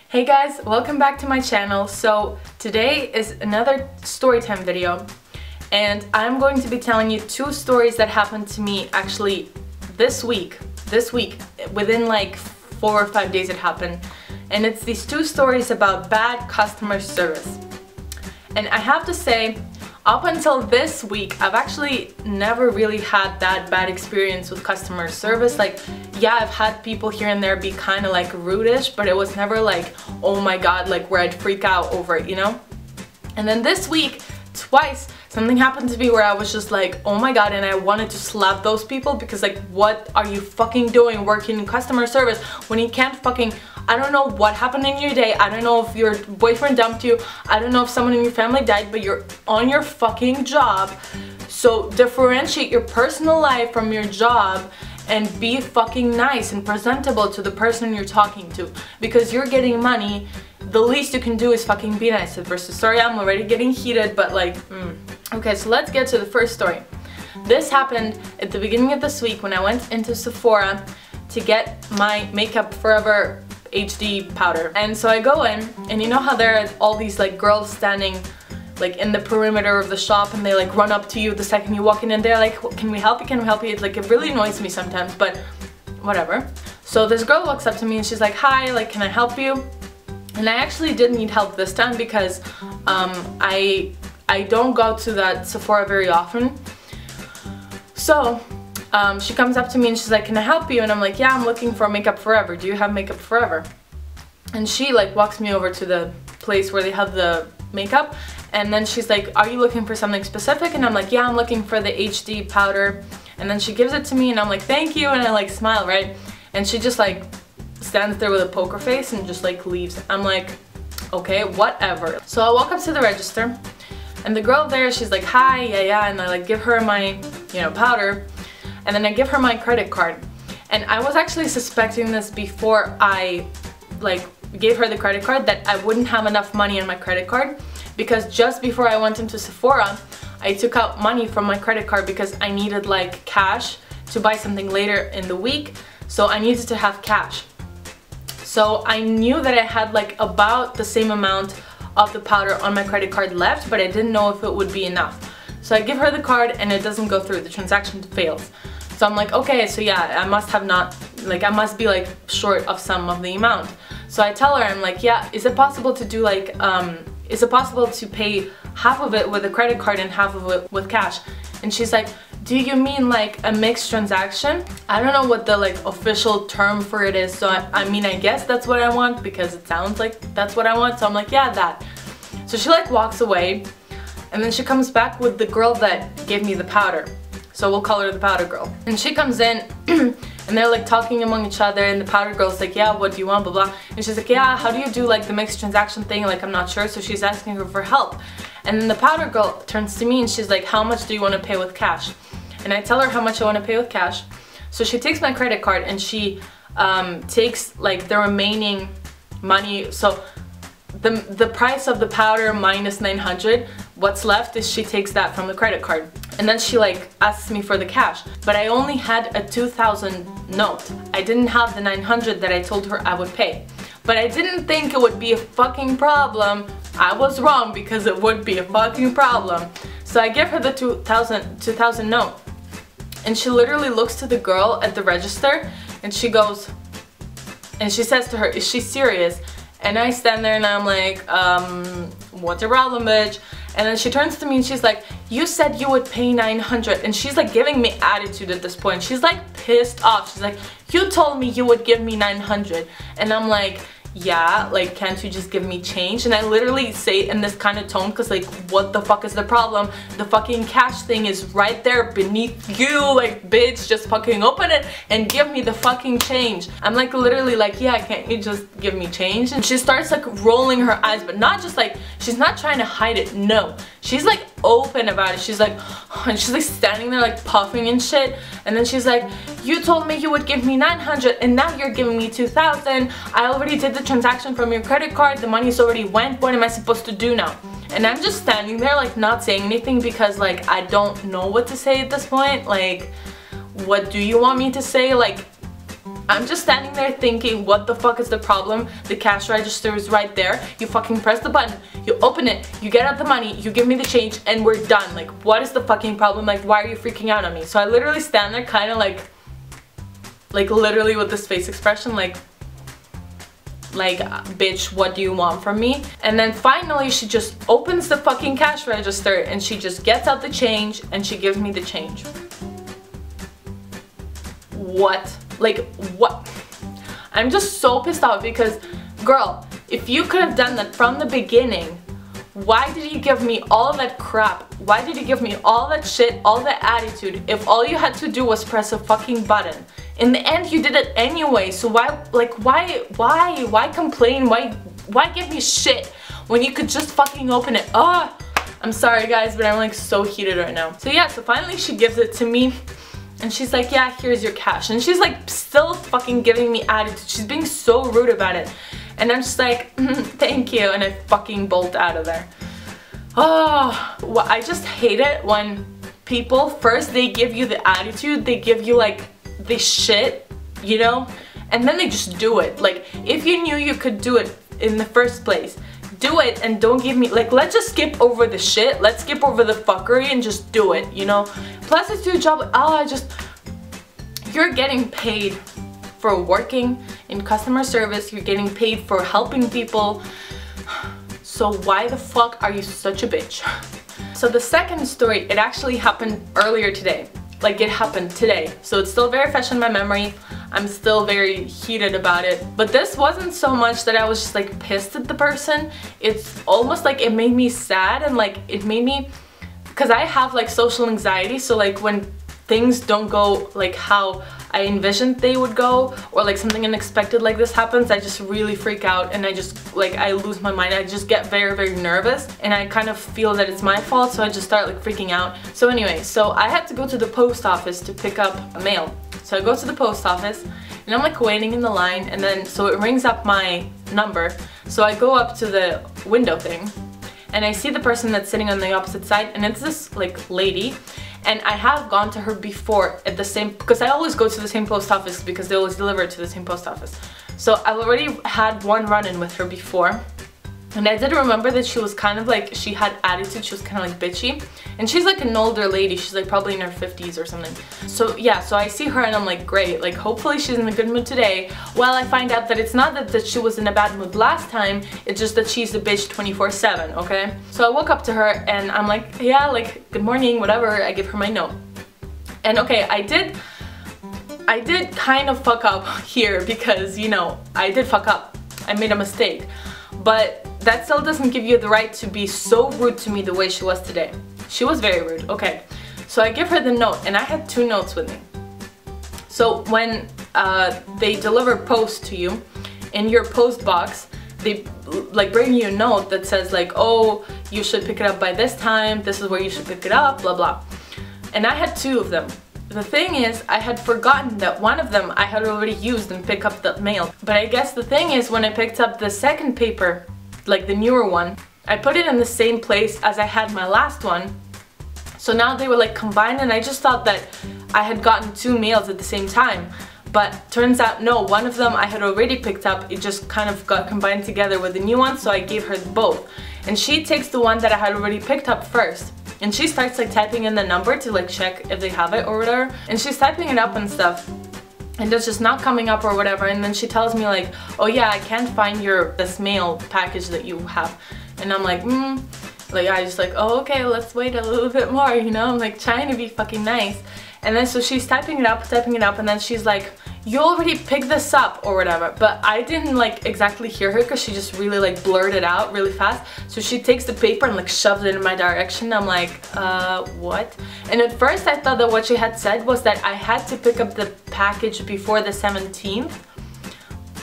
Hey guys, welcome back to my channel. So today is another storytime video and I'm going to be telling you two stories that happened to me actually this week, within like 4 or 5 days it happened. And it's these two stories about bad customer service. And I have to say, up until this week, I've actually never really had that bad experience with customer service. Like, yeah, I've had people here and there be kind of like rude-ish, but it was never like, oh my god, like where I'd freak out over it, you know? And then this week, twice, something happened to me where I was just like, oh my god, and I wanted to slap those people because like, what are you fucking doing working in customer service when you can't fucking, I don't know what happened in your day, I don't know if your boyfriend dumped you, I don't know if someone in your family died, but you're on your fucking job. So differentiate your personal life from your job and be fucking nice and presentable to the person you're talking to, because you're getting money. The least you can do is fucking be nice to the person. Sorry, I'm already getting heated, but like, Okay, so let's get to the first story. This happened at the beginning of this week when I went into Sephora to get my Makeup Forever HD powder. And so I go in, and you know how there are all these like girls standing like in the perimeter of the shop, and they like run up to you the second you walk in and they're like, can we help you, can we help you? It's like, it really annoys me sometimes, but whatever. So this girl walks up to me and she's like, hi, like, can I help you? And I actually did need help this time because I don't go to that Sephora very often. So she comes up to me and she's like, can I help you? And I'm like, yeah, I'm looking for Makeup Forever. Do you have Makeup Forever? And she like walks me over to the place where they have the makeup, and then she's like, are you looking for something specific? And I'm like, yeah, I'm looking for the HD powder. And then she gives it to me and I'm like, thank you, and I like smile, right? And she just like stands there with a poker face and just like leaves. I'm like, okay, whatever. So I walk up to the register and the girl there, she's like, hi, yeah, and I like give her my, you know, powder, and then I give her my credit card. And I was actually suspecting this before I like gave her the credit card, that I wouldn't have enough money on my credit card, because just before I went into Sephora, I took out money from my credit card because I needed like cash to buy something later in the week, so I needed to have cash. So I knew that I had like about the same amount of the powder on my credit card left, but I didn't know if it would be enough. So I give her the card and it doesn't go through, the transaction fails. So I'm like, okay, so yeah, I must have not, like I must be like short of some of the amount. So I tell her, I'm like, yeah, is it possible to do like, is it possible to pay half of it with a credit card and half of it with cash? And she's like, do you mean like a mixed transaction? I don't know what the like official term for it is, so I mean, I guess that's what I want because it sounds like that's what I want. So I'm like, yeah, that. So she like walks away, and then she comes back with the girl that gave me the powder. So we'll call her the powder girl. And she comes in and they're like talking among each other, and the powder girl's like, yeah, what do you want, blah blah. And she's like, yeah, how do you do like the mixed transaction thing? Like, I'm not sure. So she's asking her for help. And then the powder girl turns to me and she's like, how much do you want to pay with cash? And I tell her how much I want to pay with cash. So she takes my credit card and she takes like the remaining money. So the price of the powder minus 900, what's left is she takes that from the credit card. And then she like asks me for the cash. But I only had a 2,000 note. I didn't have the 900 that I told her I would pay. But I didn't think it would be a fucking problem. I was wrong, because it would be a fucking problem. So I give her the 2,000 note. And she literally looks to the girl at the register and she goes, and she says to her, is she serious? And I stand there and I'm like, what's your problem, bitch? And then she turns to me and she's like, you said you would pay 900. And she's like giving me attitude at this point. She's like pissed off. She's like, you told me you would give me 900. And I'm like, yeah, like, can't you just give me change? And I literally say it in this kind of tone because like, what the fuck is the problem? The fucking cash thing is right there beneath you, like, bitch, just fucking open it and give me the fucking change. I'm like literally like, yeah, can't you just give me change? And she starts like rolling her eyes, but not just like, she's not trying to hide it, no. She's like open about it. She's like, and she's like standing there like puffing and shit. And then she's like, you told me you would give me 900 and now you're giving me 2,000. I already did the transaction from your credit card. The money's already went. What am I supposed to do now? And I'm just standing there like not saying anything because like I don't know what to say at this point. Like, what do you want me to say? Like, I'm just standing there thinking, what the fuck is the problem? The cash register is right there. You fucking press the button, you open it, you get out the money, you give me the change, and we're done. Like, what is the fucking problem? Like, why are you freaking out on me? So I literally stand there kind of like literally with this face expression, like, bitch, what do you want from me? And then finally she just opens the fucking cash register and she just gets out the change and she gives me the change. What? Like, what? I'm just so pissed off because, girl, if you could have done that from the beginning, why did you give me all that crap? Why did you give me all that shit, all that attitude, if all you had to do was press a fucking button? In the end, you did it anyway, so why complain? Why give me shit when you could just fucking open it? Ah, I'm sorry guys, but I'm like so heated right now. So yeah, so finally she gives it to me. And she's like, yeah, here's your cash. And she's like still fucking giving me attitude. She's being so rude about it. And I'm just like, thank you. And I fucking bolt out of there. Oh, well, I just hate it when people, first they give you the attitude, they give you like the shit, you know? And then they just do it. Like, if you knew you could do it in the first place, do it and don't give me, like, let's just skip over the shit, let's skip over the fuckery and just do it, you know? Plus it's your job. You're getting paid for working in customer service, you're getting paid for helping people, so why the fuck are you such a bitch? So the second story, it actually happened earlier today. Like, it happened today, so it's still very fresh in my memory. I'm still very heated about it. But this wasn't so much that I was just like pissed at the person. It's almost like it made me sad, and like it made me, because I have like social anxiety, so like when things don't go like how I envisioned they would go, or like something unexpected like this happens, I just really freak out and I just like, I lose my mind. I just get very, very nervous and I kind of feel that it's my fault, so I just start like freaking out. So anyway, so I had to go to the post office to pick up mail. So I go to the post office and I'm like waiting in the line, and then so it rings up my number. So I go up to the window thing and I see the person that's sitting on the opposite side, and it's this like lady. And I have gone to her before at the same, because I always go to the same post office because they always deliver to the same post office. So I've already had one run-in with her before. And I did remember that she was kind of like, she had attitude, she was kind of like bitchy. And she's like an older lady, she's like probably in her 50s or something. So yeah, so I see her and I'm like, great, like hopefully she's in a good mood today. Well, I find out that it's not that she was in a bad mood last time, it's just that she's a bitch 24/7, okay? So I walk up to her and I'm like, yeah, like, good morning, whatever, I give her my note. And okay, I did kind of fuck up here because, you know, I did fuck up. I made a mistake. But that still doesn't give you the right to be so rude to me the way she was today. She was very rude. Okay, so I give her the note, and I had 2 notes with me. So when they deliver post to you, in your post box, they like bring you a note that says like, oh, you should pick it up by this time, this is where you should pick it up, blah blah. And I had 2 of them. The thing is, I had forgotten that one of them I had already used and picked up the mail. But I guess the thing is, when I picked up the second paper, like the newer one, I put it in the same place as I had my last one. So now they were like combined, and I just thought that I had gotten 2 mails at the same time. But turns out no, one of them I had already picked up, it just kind of got combined together with the new one, so I gave her both. And she takes the one that I had already picked up first. And she starts like typing in the number to like check if they have it or whatever. And she's typing it up and stuff. And it's just not coming up or whatever. And then she tells me like, oh yeah, I can't find this mail package that you have. And I'm like, like I just like, oh okay, let's wait a little bit more, you know? I'm like trying to be fucking nice. And then so she's typing it up, and then she's like, you already picked this up or whatever. But I didn't like exactly hear her because she just really like blurted out really fast. So she takes the paper and like shoves it in my direction. I'm like, what? And at first I thought that what she had said was that I had to pick up the package before the 17th.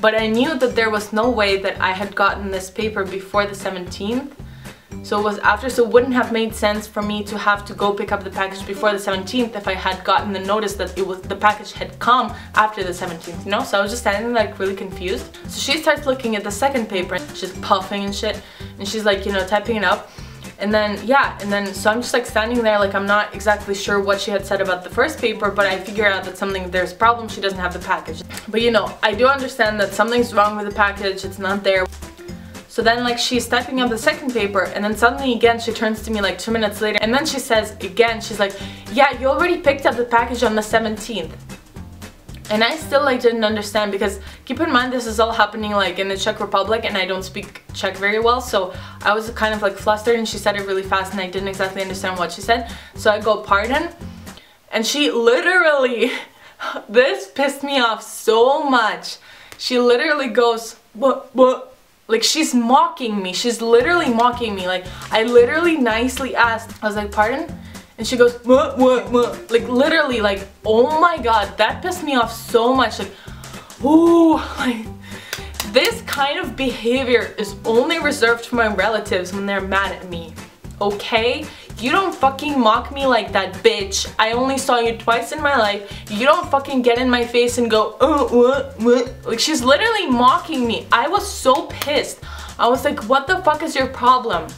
But I knew that there was no way that I had gotten this paper before the 17th. So it was after, so it wouldn't have made sense for me to have to go pick up the package before the 17th if I had gotten the notice that the package had come after the 17th, you know? So I was just standing like really confused. So she starts looking at the second paper, she's puffing and shit, and she's like, you know, typing it up. And then, yeah, and then, so I'm just like standing there, like I'm not exactly sure what she had said about the first paper, but I figure out that there's a problem, she doesn't have the package. But you know, I do understand that something's wrong with the package, it's not there. So then like she's typing up the second paper, and then suddenly again she turns to me like 2 minutes later, and then she says again, she's like, yeah, you already picked up the package on the 17th. And I still like didn't understand, because keep in mind this is all happening like in the Czech Republic and I don't speak Czech very well, so I was kind of like flustered and she said it really fast and I didn't exactly understand what she said. So I go, pardon? And she literally, this pissed me off so much. She literally goes, what? Like she's mocking me. She's literally mocking me. Like I literally nicely asked, I was like, pardon? And she goes, what? Like literally, like, oh my god, that pissed me off so much. Like, ooh, like, this kind of behavior is only reserved for my relatives when they're mad at me, okay? You don't fucking mock me like that, bitch. I only saw you twice in my life. You don't fucking get in my face and go, oh, what? Like, she's literally mocking me. I was so pissed. I was like, what the fuck is your problem?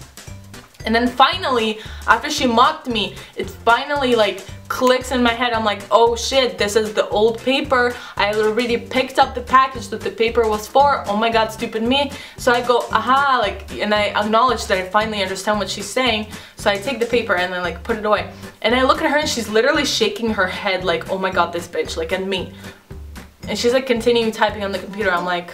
And then finally, after she mocked me, it finally like clicks in my head. I'm like, oh shit, this is the old paper. I already picked up the package that the paper was for. Oh my god, stupid me. So I go, aha, like, and I acknowledge that I finally understand what she's saying. So I take the paper and I like put it away. And I look at her and she's literally shaking her head like, oh my god, this bitch, like at me. And she's like continuing typing on the computer. I'm like,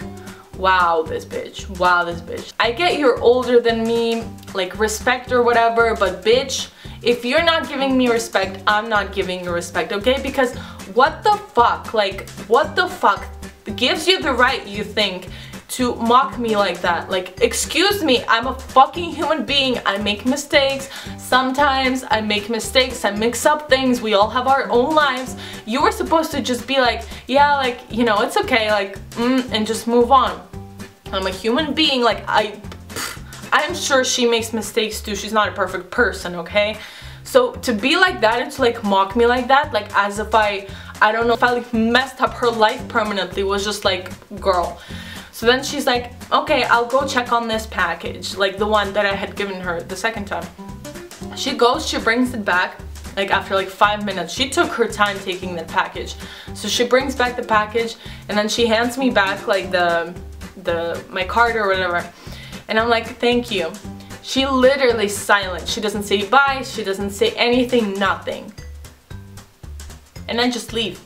wow, this bitch. Wow, this bitch. I get you're older than me, like respect or whatever, but bitch, if you're not giving me respect, I'm not giving you respect, okay? Because what the fuck? Like, what the fuck gives you the right, you think, to mock me like that? Like, excuse me, I'm a fucking human being. I make mistakes. Sometimes I make mistakes. I mix up things. We all have our own lives. You were supposed to just be like, yeah, like, you know, it's okay, like, and just move on. I'm a human being, like, I'm sure she makes mistakes too. She's not a perfect person, okay? So to be like that and to like mock me like that, like as if I don't know, if I like messed up her life permanently, was just like, girl. So then she's like, okay, I'll go check on this package, like the one that I had given her the second time. She goes, she brings it back, like after like 5 minutes. She took her time taking the package. So she brings back the package and then she hands me back like my card or whatever. And I'm like, thank you. She literally silent. She doesn't say bye, she doesn't say anything, nothing. And I just leave.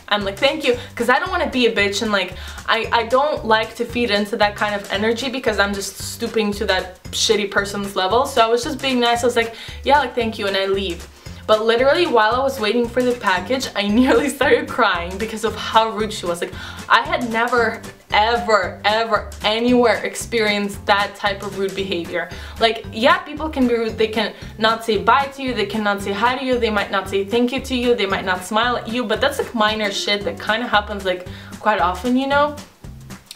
I'm like, thank you, because I don't want to be a bitch, and like I don't like to feed into that kind of energy because I'm just stooping to that shitty person's level. So I was just being nice. I was like, yeah, like thank you, and I leave. But literally while I was waiting for the package, I nearly started crying because of how rude she was. Like, I had never ever anywhere experienced that type of rude behavior. Like, yeah, people can be rude. They can not say bye to you, they cannot say hi to you, they might not say thank you to you, they might not smile at you, but that's like minor shit that kind of happens like quite often, you know?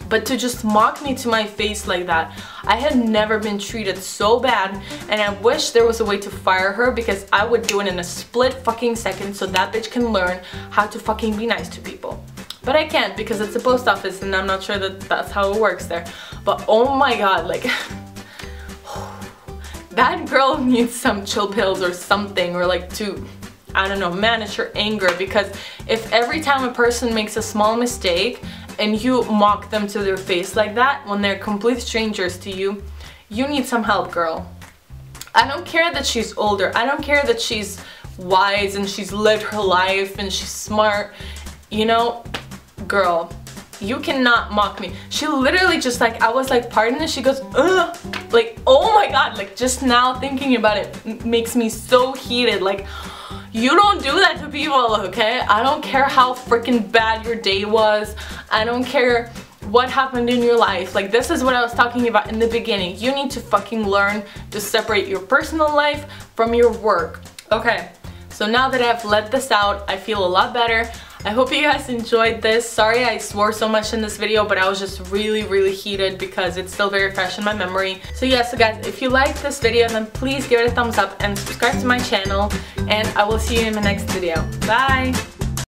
But to just mock me to my face like that, I had never been treated so bad, and I wish there was a way to fire her, because I would do it in a split fucking second so that bitch can learn how to fucking be nice to people. But I can't, because it's a post office and I'm not sure that that's how it works there. But oh my god, like, that girl needs some chill pills or something, or like to, I don't know, manage her anger, because if every time a person makes a small mistake and you mock them to their face like that when they're complete strangers to you, you need some help, girl. I don't care that she's older, I don't care that she's wise and she's lived her life and she's smart, you know, girl, you cannot mock me. She literally just like, I was like, pardon, and she goes, ugh, like, oh my god, like just now thinking about it makes me so heated. Like, you don't do that to people, okay? I don't care how freaking bad your day was. I don't care what happened in your life. Like, this is what I was talking about in the beginning. You need to fucking learn to separate your personal life from your work. Okay, so now that I've let this out, I feel a lot better. I hope you guys enjoyed this. Sorry I swore so much in this video, but I was just really heated because it's still very fresh in my memory. So yeah, so guys, if you liked this video, then please give it a thumbs up and subscribe to my channel, and I will see you in my next video. Bye!